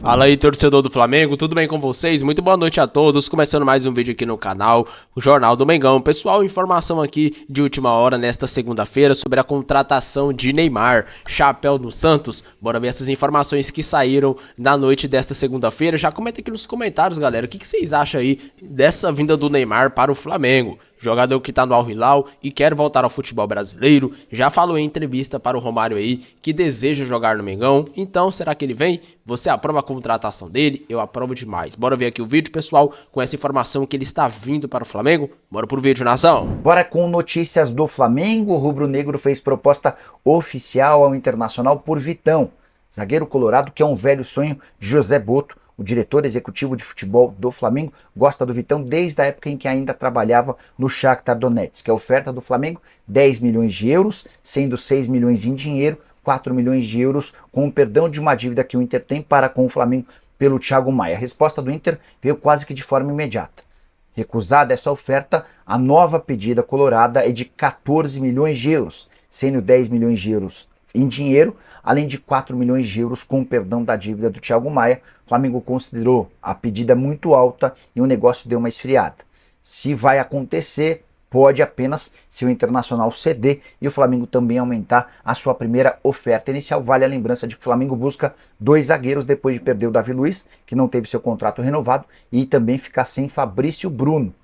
Fala aí, torcedor do Flamengo, tudo bem com vocês? Muito boa noite a todos, começando mais um vídeo aqui no canal, o Jornal do Mengão. Pessoal, informação aqui de última hora nesta segunda-feira sobre a contratação de Neymar, chapéu do Santos. Bora ver essas informações que saíram na noite desta segunda-feira. Já comenta aqui nos comentários, galera, o que vocês acham aí dessa vinda do Neymar para o Flamengo? Jogador que tá no Al Hilal e quer voltar ao futebol brasileiro, já falou em entrevista para o Romário aí que deseja jogar no Mengão, então será que ele vem? Você aprova a contratação dele? Eu aprovo demais. Bora ver aqui o vídeo, pessoal, com essa informação que ele está vindo para o Flamengo? Bora pro vídeo, nação! Bora com notícias do Flamengo. O rubro-negro fez proposta oficial ao Internacional por Vitão, zagueiro colorado que é um velho sonho de José Boto. O diretor executivo de futebol do Flamengo gosta do Vitão desde a época em que ainda trabalhava no Shakhtar Donetsk. A oferta do Flamengo, 10 milhões de euros, sendo 6 milhões em dinheiro, 4 milhões de euros com o perdão de uma dívida que o Inter tem para com o Flamengo pelo Thiago Maia. A resposta do Inter veio quase que de forma imediata. Recusada essa oferta, a nova pedida colorada é de 14 milhões de euros, sendo 10 milhões de euros em dinheiro, além de 4 milhões de euros com perdão da dívida do Thiago Maia. O Flamengo considerou a pedida muito alta e o negócio deu uma esfriada. Se vai acontecer, pode apenas se o Internacional ceder e o Flamengo também aumentar a sua primeira oferta inicial. Vale a lembrança de que o Flamengo busca 2 zagueiros depois de perder o Davi Luiz, que não teve seu contrato renovado, e também ficar sem Fabrício Bruno,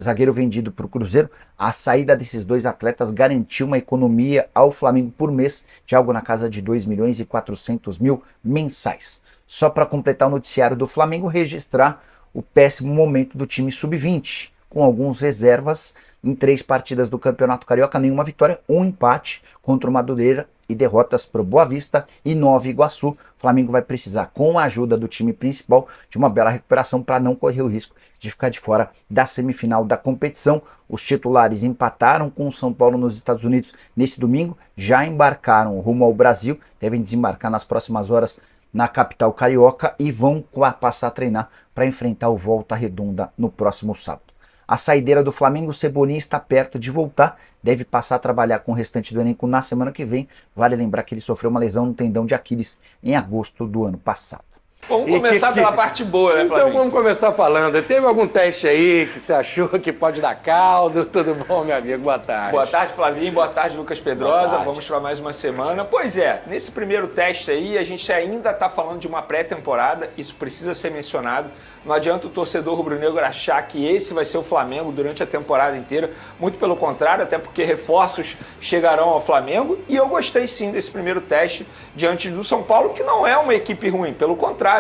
zagueiro vendido para o Cruzeiro. A saída desses 2 atletas garantiu uma economia ao Flamengo por mês de algo na casa de 2 milhões e 400 mil mensais. Só para completar o noticiário do Flamengo, registrar o péssimo momento do time sub-20, com algumas reservas em 3 partidas do Campeonato Carioca, nenhuma vitória, um empate contra o Madureira e derrotas para o Boa Vista e Nova Iguaçu. O Flamengo vai precisar, com a ajuda do time principal, de uma bela recuperação para não correr o risco de ficar de fora da semifinal da competição. Os titulares empataram com o São Paulo nos Estados Unidos nesse domingo, já embarcaram rumo ao Brasil, devem desembarcar nas próximas horas na capital carioca e vão passar a treinar para enfrentar o Volta Redonda no próximo sábado. A saideira do Flamengo, Cebolinha, está perto de voltar, deve passar a trabalhar com o restante do elenco na semana que vem. Vale lembrar que ele sofreu uma lesão no tendão de Aquiles em agosto do ano passado. Vamos começar pela parte boa, né, Flamengo? Então vamos começar falando. Teve algum teste aí que você achou que pode dar caldo? Tudo bom, meu amigo? Boa tarde. Boa tarde, Flavinho. Boa tarde, Lucas Pedrosa. Vamos para mais uma semana. Pois é, nesse primeiro teste aí, a gente ainda está falando de uma pré-temporada. Isso precisa ser mencionado. Não adianta o torcedor rubro-negro achar que esse vai ser o Flamengo durante a temporada inteira. Muito pelo contrário, até porque reforços chegarão ao Flamengo. E eu gostei sim desse primeiro teste diante do São Paulo, que não é uma equipe ruim. Pelo contrário,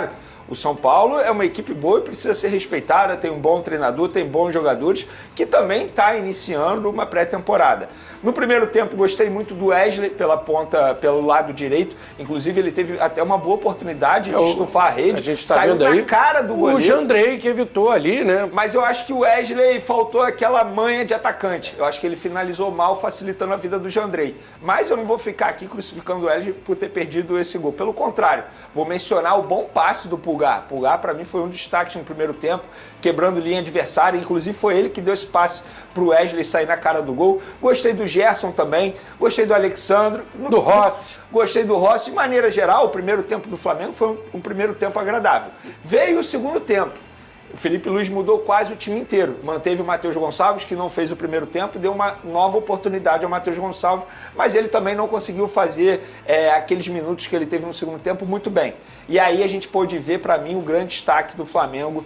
o São Paulo é uma equipe boa e precisa ser respeitada, tem um bom treinador, tem bons jogadores, que também está iniciando uma pré-temporada. No primeiro tempo gostei muito do Wesley pela ponta, pelo lado direito, inclusive ele teve até uma boa oportunidade de estufar a rede, a gente tá saiu vendo na aí cara do goleiro. O Jandrei que evitou ali, né? Mas eu acho que o Wesley faltou aquela manha de atacante. Eu acho que ele finalizou mal, facilitando a vida do Jandrei. Mas eu não vou ficar aqui crucificando o Wesley por ter perdido esse gol. Pelo contrário, vou mencionar o bom passe do Pulgar. Pulgar, para mim, foi um destaque no primeiro tempo, quebrando linha adversária. Inclusive, foi ele que deu esse passe para o Wesley sair na cara do gol. Gostei do Gerson também. Gostei do Alexandre. Do Rossi. Gostei do Rossi. De maneira geral, o primeiro tempo do Flamengo foi um primeiro tempo agradável. Veio o segundo tempo. O Felipe Luiz mudou quase o time inteiro. Manteve o Matheus Gonçalves, que não fez o primeiro tempo, e deu uma nova oportunidade ao Matheus Gonçalves, mas ele também não conseguiu fazer aqueles minutos que ele teve no segundo tempo muito bem. E aí a gente pôde ver, para mim, o grande destaque do Flamengo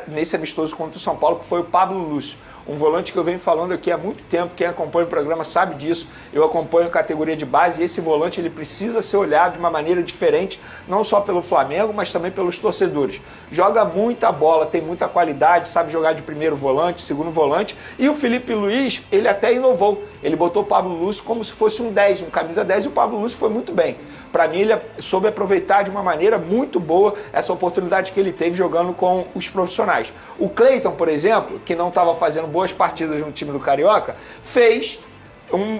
nesse amistoso contra o São Paulo, que foi o Pablo Lúcio. Um volante que eu venho falando aqui há muito tempo, quem acompanha o programa sabe disso, eu acompanho a categoria de base e esse volante ele precisa ser olhado de uma maneira diferente, não só pelo Flamengo, mas também pelos torcedores. Joga muita bola, tem muita qualidade, sabe jogar de primeiro volante, segundo volante, e o Felipe Luiz, ele até inovou, ele botou o Pablo Lúcio como se fosse um 10, um camisa 10, e o Pablo Lúcio foi muito bem. Para mim, ele soube aproveitar de uma maneira muito boa essa oportunidade que ele teve jogando com os profissionais. O Cleiton, por exemplo, que não estava fazendo boas partidas no time do Carioca, fez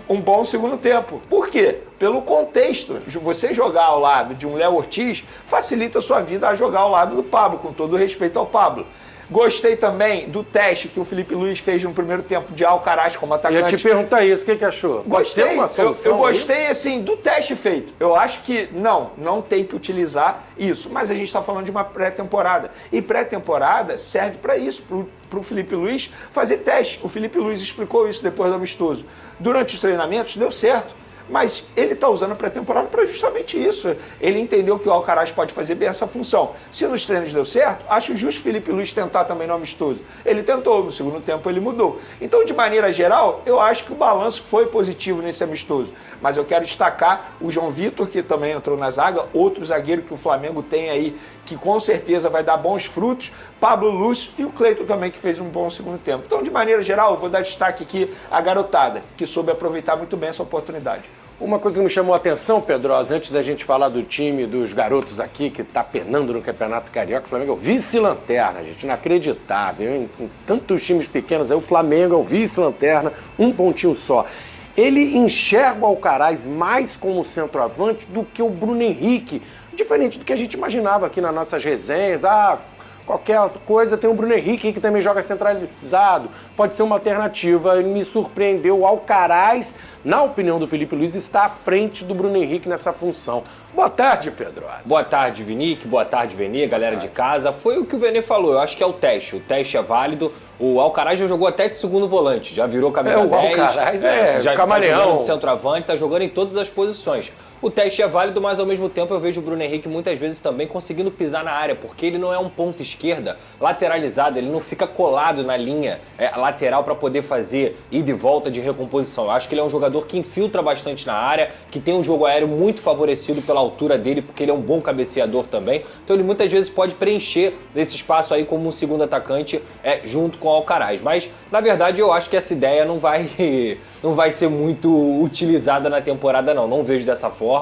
um bom segundo tempo. Por quê? pelo contexto. Você jogar ao lado de um Léo Ortiz facilita a sua vida a jogar ao lado do Pablo, com todo o respeito ao Pablo. Gostei também do teste que o Felipe Luiz fez no primeiro tempo de Alcaraz como atacante. Eu ia te perguntar isso, o que achou? Gostei, eu gostei assim do teste feito. Eu acho que não tem que utilizar isso, mas a gente está falando de uma pré-temporada. E pré-temporada serve para isso, para o Felipe Luiz fazer teste. O Felipe Luiz explicou isso depois do amistoso. Durante os treinamentos deu certo. Mas ele está usando a pré-temporada para justamente isso. Ele entendeu que o Alcaraz pode fazer bem essa função. Se nos treinos deu certo, acho justo o Felipe Luiz tentar também no amistoso. Ele tentou, no segundo tempo ele mudou. Então, de maneira geral, eu acho que o balanço foi positivo nesse amistoso. Mas eu quero destacar o João Vitor, que também entrou na zaga, outro zagueiro que o Flamengo tem aí, que com certeza vai dar bons frutos, Pablo Lúcio e o Cleiton também, que fez um bom segundo tempo. Então, de maneira geral, eu vou dar destaque aqui à garotada, que soube aproveitar muito bem essa oportunidade. Uma coisa que me chamou a atenção, Pedrosa, antes da gente falar do time dos garotos aqui, que tá penando no Campeonato Carioca, o Flamengo é o vice-lanterna, gente, inacreditável, hein? Em tantos times pequenos, aí o Flamengo é o vice-lanterna, um pontinho só. Ele enxerga o Alcaraz mais como centroavante do que o Bruno Henrique, diferente do que a gente imaginava aqui nas nossas resenhas. Qualquer coisa tem o Bruno Henrique, que também joga centralizado, pode ser uma alternativa. Me surpreendeu, o Alcaraz, na opinião do Felipe Luiz, está à frente do Bruno Henrique nessa função. Boa tarde, Pedro. Boa tarde, Vinique. Boa tarde, Vene, galera de casa. Foi o que o Vene falou, eu acho que é o teste é válido. O Alcaraz já jogou até de segundo volante, já virou camisa 10. O Alcaraz já camaleão. Tá jogando de centroavante, tá jogando em todas as posições. O teste é válido, mas ao mesmo tempo eu vejo o Bruno Henrique muitas vezes também conseguindo pisar na área, porque ele não é um ponta esquerda lateralizado, ele não fica colado na linha lateral para poder fazer ida e volta de recomposição. Eu acho que ele é um jogador que infiltra bastante na área, que tem um jogo aéreo muito favorecido pela altura dele, porque ele é um bom cabeceador também. Então ele muitas vezes pode preencher esse espaço aí como um segundo atacante junto com o Alcaraz. Mas, na verdade, eu acho que essa ideia não vai ser muito utilizada na temporada, não vejo dessa forma.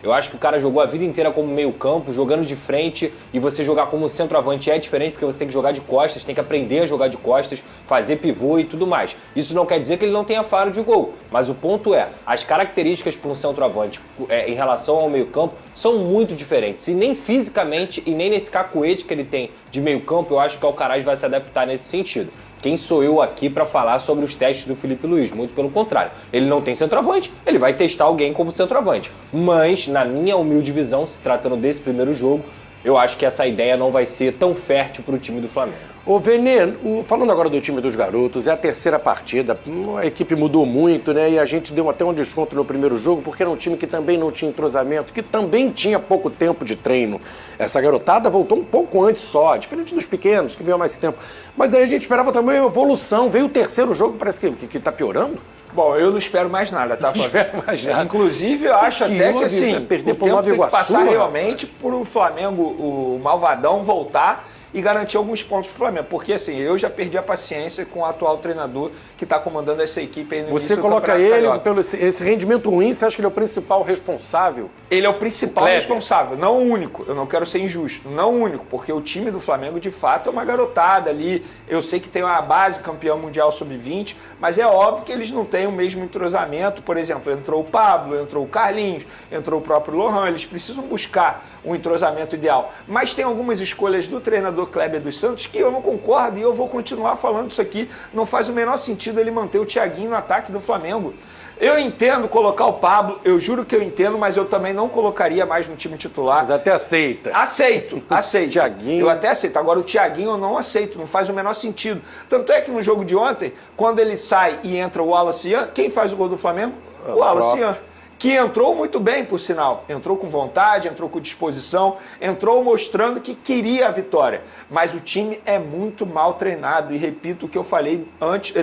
Eu acho que o cara jogou a vida inteira como meio campo, jogando de frente, e você jogar como centroavante é diferente, porque você tem que jogar de costas, tem que aprender a jogar de costas, fazer pivô e tudo mais. Isso não quer dizer que ele não tenha faro de gol, mas o ponto é, as características para um centroavante em relação ao meio campo são muito diferentes, e nem fisicamente e nem nesse cacuete que ele tem de meio campo, eu acho que o Alcaraz vai se adaptar nesse sentido. Quem sou eu aqui para falar sobre os testes do Felipe Luiz? Muito pelo contrário. Ele não tem centroavante, ele vai testar alguém como centroavante. Mas, na minha humilde visão, se tratando desse primeiro jogo, eu acho que essa ideia não vai ser tão fértil para o time do Flamengo. Ô Vene, falando agora do time dos garotos, é a terceira partida, a equipe mudou muito, né? E a gente deu até um desconto no primeiro jogo, porque era um time que também não tinha entrosamento, que também tinha pouco tempo de treino. Essa garotada voltou um pouco antes só, diferente dos pequenos, que veio mais tempo. Mas aí a gente esperava também uma evolução. Veio o terceiro jogo, parece que tá piorando. Bom, eu não espero mais nada, tá? Não espero mais nada. Inclusive, eu acho até que assim, perder o pro tempo Nova tem que Iguaçu, passar rapaz. realmente por o Flamengo, o Malvadão, voltar e garantir alguns pontos pro Flamengo. Porque assim, eu já perdi a paciência com o atual treinador que está comandando essa equipe aí no Você início do coloca Campeonato ele, Carioca. pelo esse rendimento ruim, você acha que ele é o principal responsável? Ele é o principal Kleber. responsável, não o único. Eu não quero ser injusto, não o único, porque o time do Flamengo, de fato, é uma garotada ali. Eu sei que tem uma base campeão mundial sub-20, mas é óbvio que eles não têm o mesmo entrosamento. Por exemplo, entrou o Pablo, entrou o Carlinhos, entrou o próprio Lohan. Eles precisam buscar um entrosamento ideal. Mas tem algumas escolhas do treinador Kleber dos Santos que eu não concordo e eu vou continuar falando isso aqui. Não faz o menor sentido ele manter o Thiaguinho no ataque do Flamengo. Eu entendo colocar o Pablo, eu juro que eu entendo, mas eu também não colocaria mais no time titular. Mas até aceita. Aceito. Thiaguinho. Eu até aceito. Agora o Thiaguinho eu não aceito, não faz o menor sentido. Tanto é que no jogo de ontem, quando ele sai e entra o Wallace Ian, quem faz o gol do Flamengo? O Wallace Ian. Que entrou muito bem, por sinal. Entrou com vontade, entrou com disposição, entrou mostrando que queria a vitória. Mas o time é muito mal treinado. E repito o que eu falei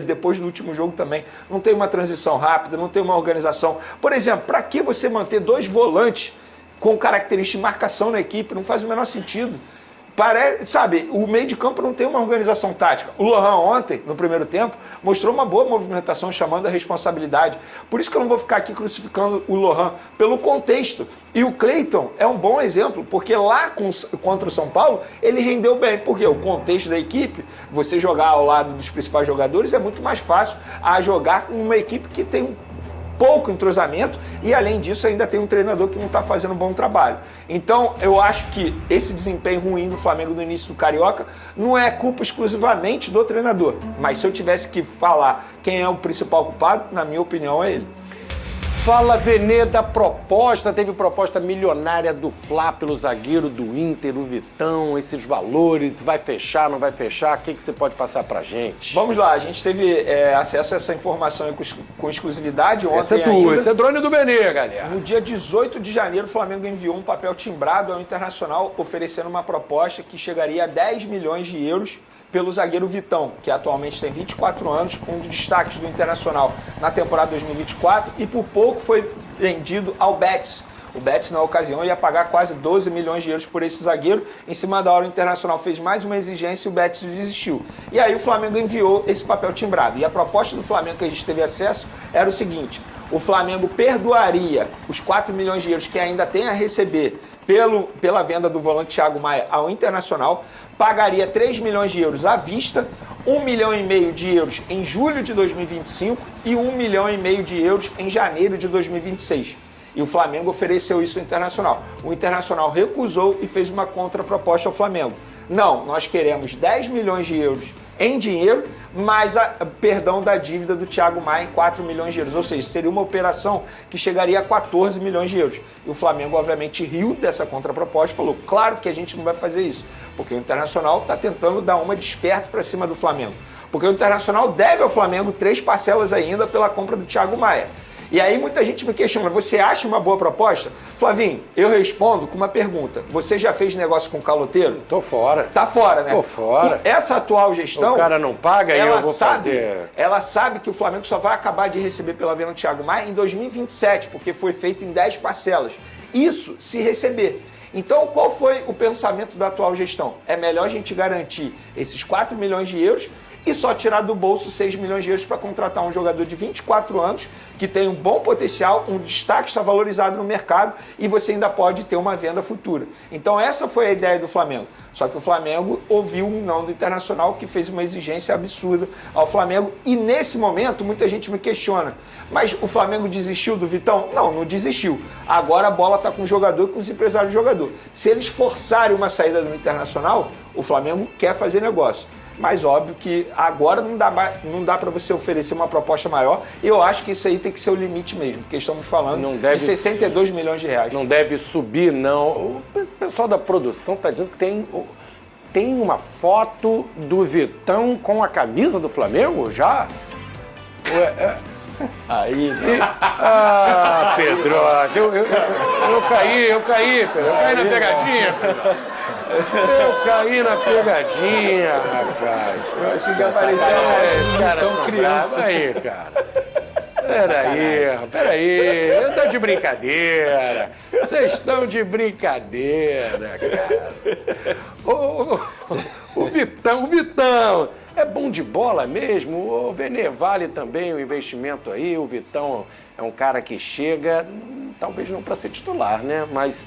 depois do último jogo também. Não tem uma transição rápida, não tem uma organização. Por exemplo, para que você manter dois volantes com característica de marcação na equipe? Não faz o menor sentido. Sabe, o meio de campo não tem uma organização tática. O Lohan ontem, no primeiro tempo, mostrou uma boa movimentação, chamando a responsabilidade. Por isso que eu não vou ficar aqui crucificando o Lohan, pelo contexto. E o Cleiton é um bom exemplo, porque lá contra o São Paulo, ele rendeu bem. Porque o contexto da equipe, você jogar ao lado dos principais jogadores, é muito mais fácil a jogar com uma equipe que tem pouco entrosamento e, além disso, ainda tem um treinador que não está fazendo um bom trabalho. Então, eu acho que esse desempenho ruim do Flamengo no início do Carioca não é culpa exclusivamente do treinador. Mas se eu tivesse que falar quem é o principal culpado, na minha opinião, é ele. Fala, Vene, da proposta. Teve proposta milionária do Fla pelo zagueiro do Inter, o Vitão, esses valores. Vai fechar, não vai fechar? O que você pode passar pra gente? Vamos lá, a gente teve acesso a essa informação com exclusividade ontem. Essa é tua, esse é drone do Vene, galera. No dia 18 de janeiro, o Flamengo enviou um papel timbrado ao Internacional oferecendo uma proposta que chegaria a 10 milhões de euros pelo zagueiro Vitão, que atualmente tem 24 anos, um dos destaques do Internacional na temporada 2024 e por pouco foi vendido ao Betis. O Betis, na ocasião, ia pagar quase 12 milhões de euros por esse zagueiro. Em cima da hora, o Internacional fez mais uma exigência e o Betis desistiu. E aí o Flamengo enviou esse papel timbrado. E a proposta do Flamengo que a gente teve acesso era o seguinte: o Flamengo perdoaria os 4 milhões de euros que ainda tem a receber pela venda do volante Thiago Maia ao Internacional, pagaria 3 milhões de euros à vista, 1,5 milhão de euros em julho de 2025 e 1,5 milhão de euros em janeiro de 2026. E o Flamengo ofereceu isso ao Internacional. O Internacional recusou e fez uma contraproposta ao Flamengo. Não, nós queremos 10 milhões de euros em dinheiro, mais perdão da dívida do Thiago Maia em 4 milhões de euros. Ou seja, seria uma operação que chegaria a 14 milhões de euros. E o Flamengo, obviamente, riu dessa contraproposta e falou: claro que a gente não vai fazer isso, porque o Internacional está tentando dar uma de esperto para cima do Flamengo. Porque o Internacional deve ao Flamengo 3 parcelas ainda pela compra do Thiago Maia. E aí muita gente me questiona: você acha uma boa proposta? Flavinho, eu respondo com uma pergunta: você já fez negócio com caloteiro? Tô fora. Tá fora, né? Tô fora. Essa atual gestão... O cara não paga e eu vou fazer... Ela sabe que o Flamengo só vai acabar de receber pela venda do Thiago Maia em 2027, porque foi feito em 10 parcelas. Isso se receber. Então, qual foi o pensamento da atual gestão? É melhor a gente garantir esses 4 milhões de euros e só tirar do bolso 6 milhões de euros para contratar um jogador de 24 anos, que tem um bom potencial, um destaque, está valorizado no mercado e você ainda pode ter uma venda futura. Então essa foi a ideia do Flamengo. Só que o Flamengo ouviu um não do Internacional, que fez uma exigência absurda ao Flamengo. E nesse momento muita gente me questiona: mas o Flamengo desistiu do Vitão? Não, não desistiu. Agora a bola está com o jogador e com os empresários do jogador. Se eles forçarem uma saída do Internacional, o Flamengo quer fazer negócio. Mas óbvio que agora não dá para você oferecer uma proposta maior. E eu acho que isso aí tem que ser o limite mesmo, porque estamos falando de 62 milhões de reais. Não deve subir, não. O pessoal da produção está dizendo que tem uma foto do Vitão com a camisa do Flamengo já? Aí, Pedro, eu caí, Pedro. Eu caí na pegadinha, Pedro. Eu caí na pegadinha, rapaz. Eu achei que apareceu tão criança. Aí, cara. Peraí. Eu tô de brincadeira. Vocês estão de brincadeira, cara. O Vitão. É bom de bola mesmo? O Vene vale também o investimento aí. O Vitão é um cara que chega, talvez não para ser titular, né? Mas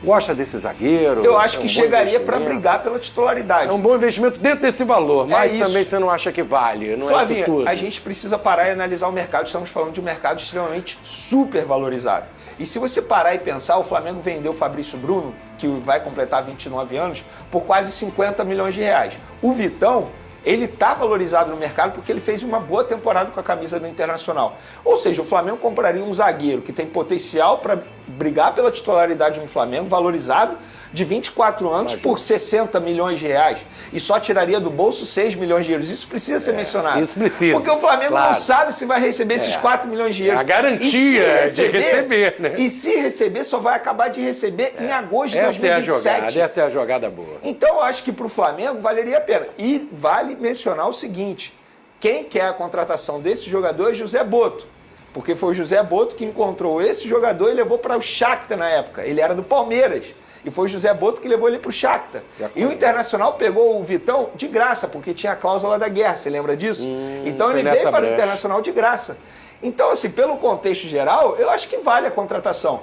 gosta desse zagueiro. Eu acho que chegaria para brigar pela titularidade. É um bom investimento dentro desse valor, mas também você não acha que vale, não Flavinha, é isso tudo. A gente precisa parar e analisar o mercado. Estamos falando de um mercado extremamente super valorizado. E se você parar e pensar, o Flamengo vendeu o Fabrício Bruno, que vai completar 29 anos, por quase 50 milhões de reais. O Vitão, ele está valorizado no mercado porque ele fez uma boa temporada com a camisa do Internacional. Ou seja, o Flamengo compraria um zagueiro que tem potencial para brigar pela titularidade no Flamengo, valorizado, de 24 anos por 60 milhões de reais. E só tiraria do bolso 6 milhões de euros. Isso precisa ser mencionado. Isso precisa. Porque o Flamengo não sabe se vai receber esses 4 milhões de euros. A garantia de receber, né? E se receber, só vai acabar de receber em agosto de 2027. Essa é a jogada boa. Então, eu acho que para o Flamengo valeria a pena. E vale mencionar o seguinte: quem quer a contratação desse jogador é José Boto. Porque foi o José Boto que encontrou esse jogador e levou para o Shakhtar na época. Ele era do Palmeiras. E foi o José Boto que levou ele para o Shakhtar. E o Internacional pegou o Vitão de graça, porque tinha a cláusula da guerra, você lembra disso? Então ele veio para o Internacional de graça. Então, assim, pelo contexto geral, eu acho que vale a contratação.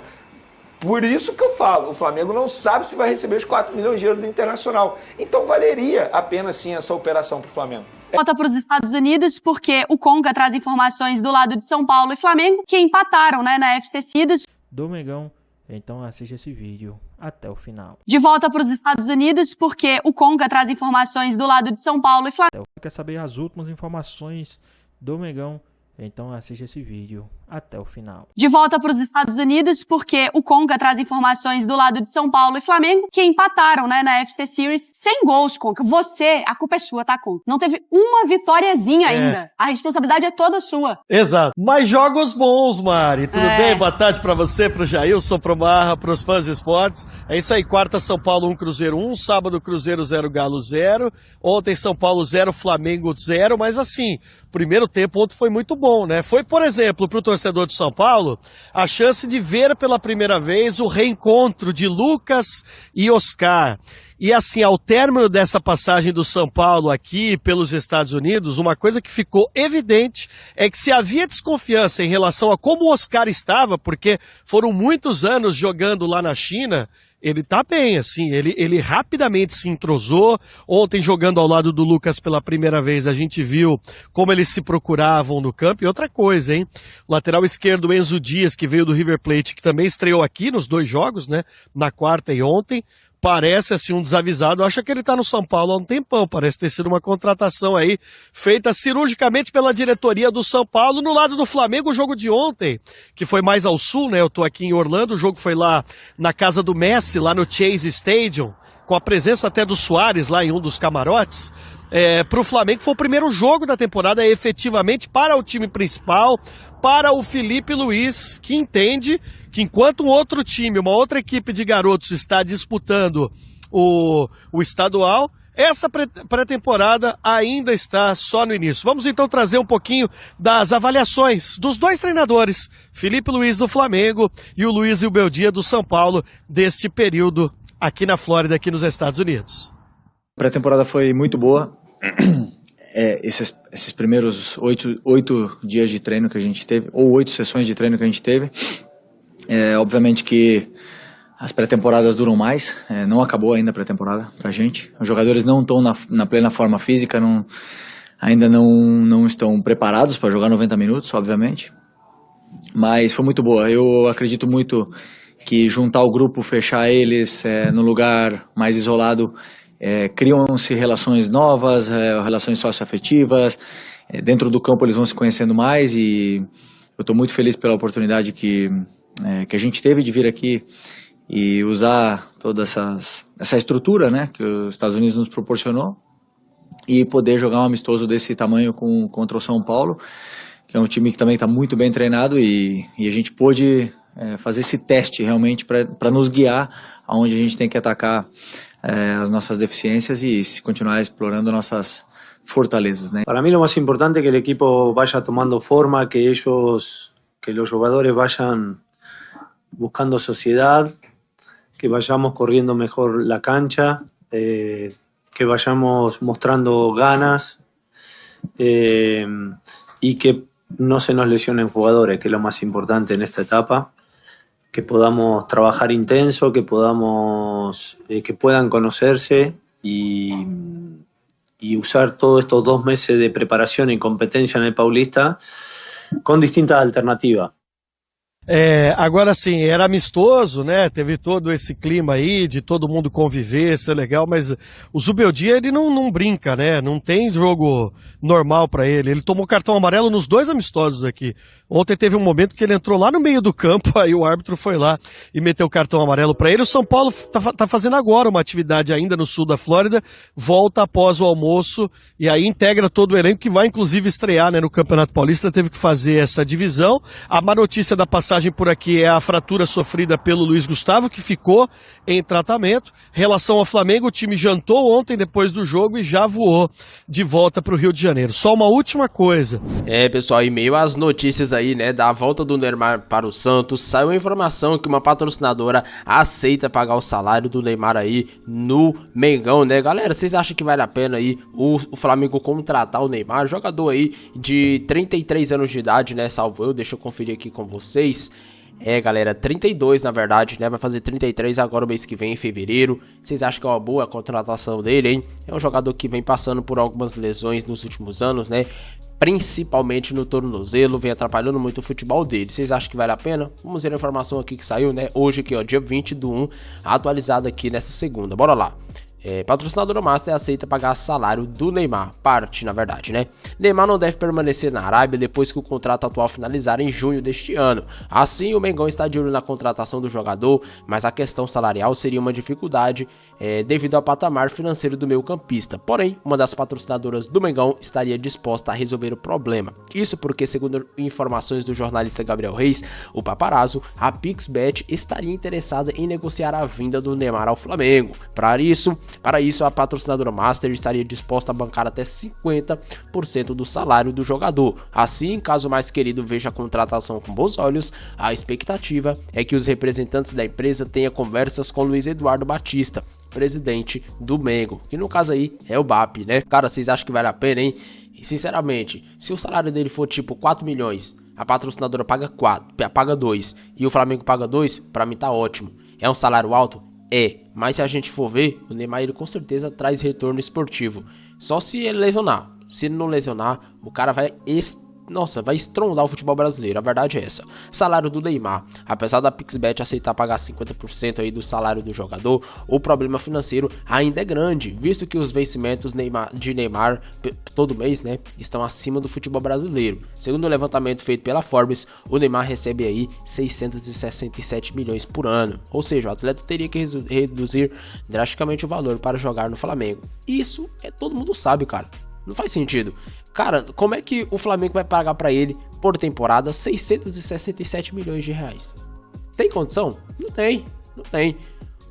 Por isso que eu falo, o Flamengo não sabe se vai receber os 4 milhões de euros do Internacional. Então valeria a pena sim essa operação para o Flamengo. Volta para os Estados Unidos porque o Conca traz informações do lado de São Paulo e Flamengo que empataram, né, na FC Cidos. Do Mengão, então assista esse vídeo até o final. De volta para os Estados Unidos porque o Conca traz informações do lado de São Paulo e Flamengo. Quer saber as últimas informações do Mengão? Então assista esse vídeo até o final. De volta para os Estados Unidos porque o Conca traz informações do lado de São Paulo e Flamengo que empataram, né, na FC Series sem gols, Conca. Você, a culpa é sua, tá, Conca? Não teve uma vitóriazinha ainda. A responsabilidade é toda sua. Exato. Mas jogos bons, Mari. Tudo bem? Boa tarde pra você, pro Jailson, pro Marra, pros fãs de esportes. É isso aí, quarta São Paulo 1, Cruzeiro 1, sábado Cruzeiro 0, Galo 0, ontem São Paulo 0, Flamengo 0, mas assim, primeiro tempo ontem foi muito bom, né? Foi, por exemplo, pro torcedor de São Paulo, a chance de ver pela primeira vez o reencontro de Lucas e Oscar. E assim, ao término dessa passagem do São Paulo aqui pelos Estados Unidos, uma coisa que ficou evidente é que se havia desconfiança em relação a como o Oscar estava, porque foram muitos anos jogando lá na China, ele tá bem, assim, ele rapidamente se entrosou. Ontem, jogando ao lado do Lucas pela primeira vez, a gente viu como eles se procuravam no campo. E outra coisa, hein? O lateral esquerdo, Enzo Dias, que veio do River Plate, que também estreou aqui nos 2 jogos, né? Na quarta e ontem. Parece assim um desavisado, acha que ele tá no São Paulo há um tempão, parece ter sido uma contratação aí feita cirurgicamente pela diretoria do São Paulo. No lado do Flamengo, o jogo de ontem, que foi mais ao sul, né, eu tô aqui em Orlando, o jogo foi lá na casa do Messi, lá no Chase Stadium, com a presença até do Suárez lá em um dos camarotes. Para o Flamengo foi o primeiro jogo da temporada efetivamente para o time principal, para o Felipe Luiz, que entende que enquanto um outro time, uma outra equipe de garotos está disputando o estadual, essa pré-temporada ainda está só no início. Vamos então trazer um pouquinho das avaliações dos 2 treinadores, Felipe Luiz do Flamengo e o Luiz Beldia do São Paulo, deste período aqui na Flórida, aqui nos Estados Unidos. A pré-temporada foi muito boa. Esses primeiros 8 dias de treino que a gente teve, ou 8 sessões de treino que a gente teve, obviamente que as pré-temporadas duram mais, não acabou ainda a pré-temporada pra gente. Os jogadores não estão na plena forma física, ainda não estão preparados para jogar 90 minutos, obviamente. Mas foi muito boa. Eu acredito muito que juntar o grupo, fechar eles no lugar mais isolado, criam-se relações novas, relações socioafetivas. Dentro do campo eles vão se conhecendo mais e eu estou muito feliz pela oportunidade que a gente teve de vir aqui e usar toda essa estrutura, né, que os Estados Unidos nos proporcionou e poder jogar um amistoso desse tamanho contra o São Paulo, que é um time que também está muito bem treinado e a gente pôde fazer esse teste realmente para nos guiar aonde a gente tem que atacar as nossas deficiências y continuar explorando nuestras fortalezas, ¿no? Para mí lo más importante es que el equipo vaya tomando forma, que los jugadores vayan buscando sociedad, que vayamos corriendo mejor la cancha, que vayamos mostrando ganas y que no se nos lesionen jugadores, que es lo más importante en esta etapa. Que podamos trabajar intenso, que puedan conocerse y usar todos estos 2 meses de preparación y competencia en el Paulista con distintas alternativas. Agora sim, era amistoso, né? Teve todo esse clima aí de todo mundo conviver, ser legal, mas o Zubeldia, ele não brinca, né? Não tem jogo normal pra ele. Ele tomou cartão amarelo nos 2 amistosos aqui. Ontem teve um momento que ele entrou lá no meio do campo, aí o árbitro foi lá e meteu o cartão amarelo pra ele. O São Paulo tá fazendo agora uma atividade ainda no sul da Flórida, volta após o almoço e aí integra todo o elenco que vai inclusive estrear, né, no Campeonato Paulista. Teve que fazer essa divisão. A má notícia da passagem por aqui é a fratura sofrida pelo Luiz Gustavo, que ficou em tratamento. Em relação ao Flamengo, o time jantou ontem depois do jogo e já voou de volta para o Rio de Janeiro. Só uma última coisa. Pessoal, em meio às notícias aí, né, da volta do Neymar para o Santos, saiu a informação que uma patrocinadora aceita pagar o salário do Neymar aí no Mengão, né? Galera, vocês acham que vale a pena aí o Flamengo contratar o Neymar? Jogador aí de 33 anos de idade, né, salvo eu, deixa eu conferir aqui com vocês. Galera, 32 na verdade, né? Vai fazer 33 agora o mês que vem, em fevereiro. Vocês acham que é uma boa a contratação dele, hein? É um jogador que vem passando por algumas lesões nos últimos anos, né? Principalmente no tornozelo, vem atrapalhando muito o futebol dele. Vocês acham que vale a pena? Vamos ver a informação aqui que saiu, né? Hoje aqui, ó, dia 20/1, atualizada aqui nessa segunda. Bora lá. Patrocinadora Master aceita pagar salário do Neymar, parte na verdade, né? Neymar não deve permanecer na Arábia depois que o contrato atual finalizar em junho deste ano. Assim, o Mengão está de olho na contratação do jogador, mas a questão salarial seria uma dificuldade devido ao patamar financeiro do meio-campista. Porém, uma das patrocinadoras do Mengão estaria disposta a resolver o problema. Isso porque, segundo informações do jornalista Gabriel Reis, o paparazzo, a Pixbet estaria interessada em negociar a vinda do Neymar ao Flamengo. Para isso, a patrocinadora Master estaria disposta a bancar até 50% do salário do jogador. Assim, caso o mais querido veja a contratação com bons olhos, a expectativa é que os representantes da empresa tenham conversas com Luiz Eduardo Batista, presidente do Mengo, que no caso aí é o BAP, né? Cara, vocês acham que vale a pena, hein? E, sinceramente, se o salário dele for tipo 4 milhões, a patrocinadora paga 2 e o Flamengo paga 2, pra mim tá ótimo. É um salário alto? Mas se a gente for ver, o Neymar ele com certeza traz retorno esportivo. Só se ele lesionar. Se ele não lesionar, o cara vai estrondar o futebol brasileiro, a verdade é essa. Salário do Neymar, apesar da Pixbet aceitar pagar 50% aí do salário do jogador, o problema financeiro ainda é grande, visto que os vencimentos de Neymar todo mês, né, estão acima do futebol brasileiro. Segundo o levantamento feito pela Forbes, o Neymar recebe aí 667 milhões por ano, ou seja, o atleta teria que reduzir drasticamente o valor para jogar no Flamengo. Isso todo mundo sabe, cara. Não faz sentido. Cara, como é que o Flamengo vai pagar pra ele, por temporada, 667 milhões de reais? Tem condição? Não tem.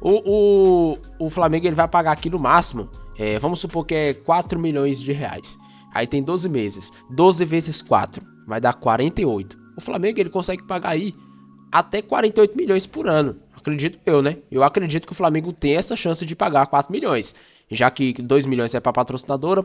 O Flamengo ele vai pagar aqui no máximo, vamos supor que é 4 milhões de reais. Aí tem 12 meses. 12 vezes 4 vai dar 48. O Flamengo ele consegue pagar aí até 48 milhões por ano. Acredito eu, né? Eu acredito que o Flamengo tem essa chance de pagar 4 milhões. Já que 2 milhões é pra patrocinadora,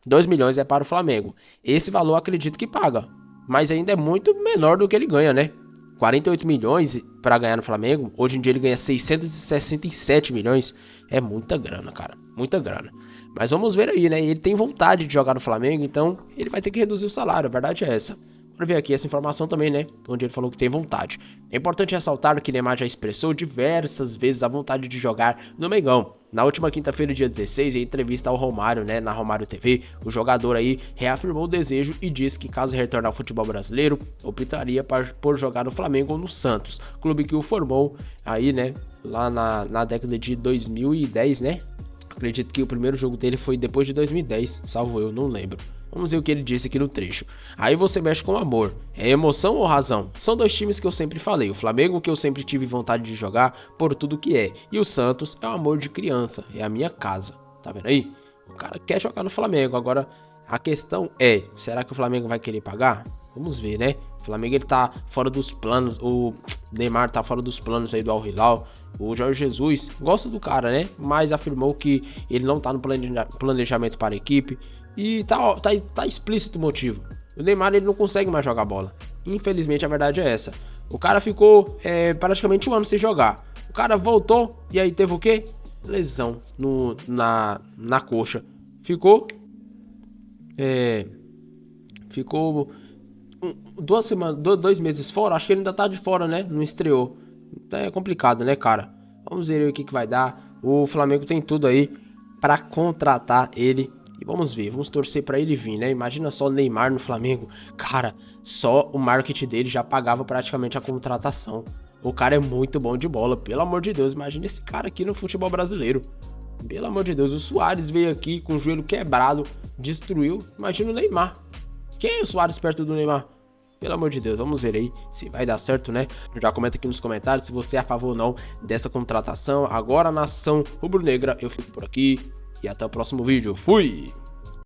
2 milhões é para o Flamengo. Esse valor eu acredito que paga, mas ainda é muito menor do que ele ganha, né? 48 milhões para ganhar no Flamengo, hoje em dia ele ganha 667 milhões, é muita grana, cara, muita grana. Mas vamos ver aí, né? Ele tem vontade de jogar no Flamengo, então ele vai ter que reduzir o salário, a verdade é essa. Vamos ver aqui essa informação também, né? Onde ele falou que tem vontade. É importante ressaltar que Neymar já expressou diversas vezes a vontade de jogar no Mengão. Na última quinta-feira, dia 16, em entrevista ao Romário, né, na Romário TV, o jogador aí reafirmou o desejo e disse que caso retorne ao futebol brasileiro, optaria por jogar no Flamengo ou no Santos, clube que o formou aí, né, lá na década de 2010, né? Acredito que o primeiro jogo dele foi depois de 2010, salvo eu, não lembro. Vamos ver o que ele disse aqui no trecho. Aí você mexe com amor. É emoção ou razão? São dois times que eu sempre falei. O Flamengo, que eu sempre tive vontade de jogar por tudo que é. E o Santos é o amor de criança. É a minha casa. Tá vendo aí? O cara quer jogar no Flamengo. Agora, a questão é, será que o Flamengo vai querer pagar? Vamos ver, né? O Flamengo ele tá fora dos planos. O Neymar tá fora dos planos aí do Al Hilal. O Jorge Jesus gosta do cara, né? Mas afirmou que ele não tá no planejamento para a equipe. E tá explícito o motivo. O Neymar ele não consegue mais jogar bola. Infelizmente a verdade é essa. O cara ficou praticamente um ano sem jogar. O cara voltou e aí teve o quê? Lesão na coxa. Ficou 2 semanas, 2 meses fora. Acho que ele ainda tá de fora, né? Não estreou. É complicado, né, cara? Vamos ver aí o que vai dar. O Flamengo tem tudo aí pra contratar ele. E vamos ver, vamos torcer pra ele vir, né? Imagina só o Neymar no Flamengo. Cara, só o marketing dele já pagava praticamente a contratação. O cara é muito bom de bola, pelo amor de Deus. Imagina esse cara aqui no futebol brasileiro. Pelo amor de Deus, o Suárez veio aqui com o joelho quebrado, destruiu. Imagina o Neymar. Quem é o Suárez perto do Neymar? Pelo amor de Deus, vamos ver aí se vai dar certo, né? Já comenta aqui nos comentários se você é a favor ou não dessa contratação. Agora, nação rubro-negra, eu fico por aqui. E até o próximo vídeo. Fui!